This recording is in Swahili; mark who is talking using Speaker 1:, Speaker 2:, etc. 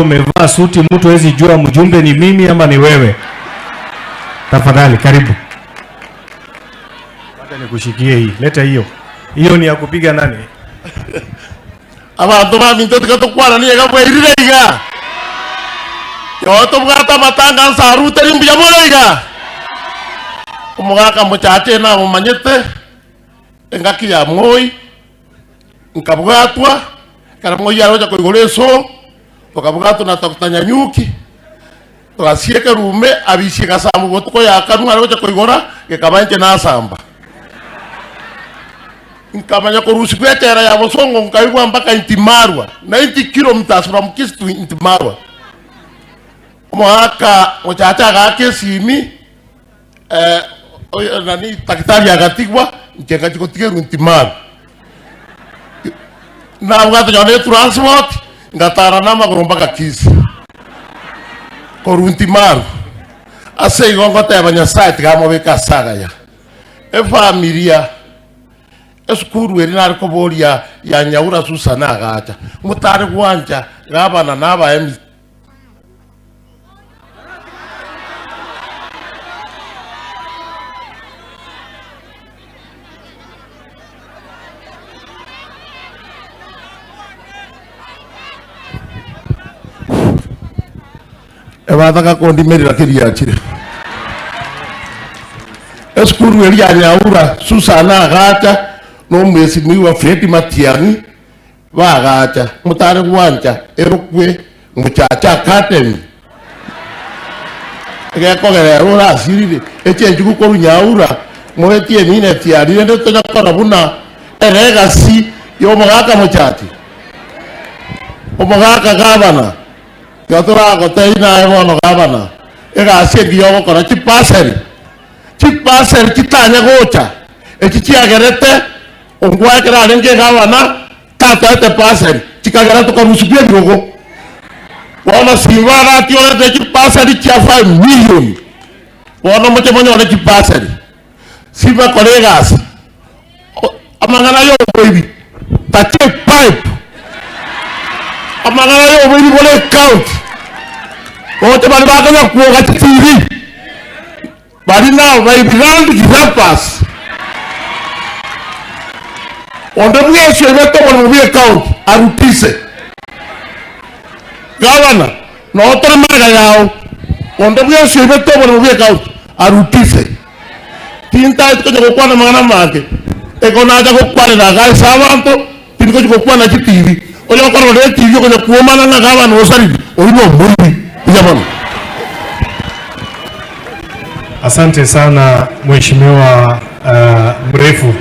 Speaker 1: umevaa suti, mtu hawezi jua mjumbe ni mimi ama ni wewe. Tafadhali karibu. Wacha nikushikie hii. Leta hiyo. Hiyo ni ya kupiga nani?
Speaker 2: Abantu baminto tukatokwana ni ega bwirire iga. Yo to bwata matanga nsaru teri mbiyamona iga. Umugaka muchache na mumanyete. Engaki ya moi. Nkabwatwa kana moi yaroja koigoreso. Tukabwatwa na tokutanya nyuki. Tukasieke rume abishika samu gotuko yakanu aroja koigora gekabanje na samba. Nkamanya korusi kwetera ya bosongo nkaibwa mpaka Intimarwa 90 kilometers from Kisi to Intimarwa. Mwaka mchacha gake simi nani takitari agatigwa nkenga chikotigeru Intimarwa. Na mwato nyone transport ngatara nama mpaka Kisi. Koru Intimarwa. Ase igongo tebanya site kama beka saga ya. Familia Eskuru eri nariko boria ya Nyaura Susana agacha mutare gwanja gabana naba emi ebataka kondimerira kiria chire Eskuru eri ya Nyaura Susana agacha no mwesi mwiwa Fredi Matiani wagacha mutare gwanja erokwe muchacha academy egekogera rora sirire echenju gukuru Nyaura moretie mine tiari ndo tonya kora buna eregasi yo mugaka muchachi omugaka gabana gatora goteina ebono gabana egasi giyogo kora chipaseri kitanya gocha echichiagerete ongwa kera renge gabana tata pasari chikagara tukarusubia birogo wana sivara tiona te pasari cha 5 million wana moche monyo wale pasari siva kolegas amangana yo baby tache pipe amangana yo baby bole count wote bali bakanya kuoga TV bali now baby round kizapas onde mwisho imeto kwa mbi account arutise gavana na otra maga yao onde mwisho imeto kwa mbi account arutise tinta ito kwa na magana make ekona aja kwa na ga sabanto tinko kwa na TV ole kwa na TV kwa kuomana na gavana osari oino muri jamani.
Speaker 1: Asante sana mheshimiwa mrefu.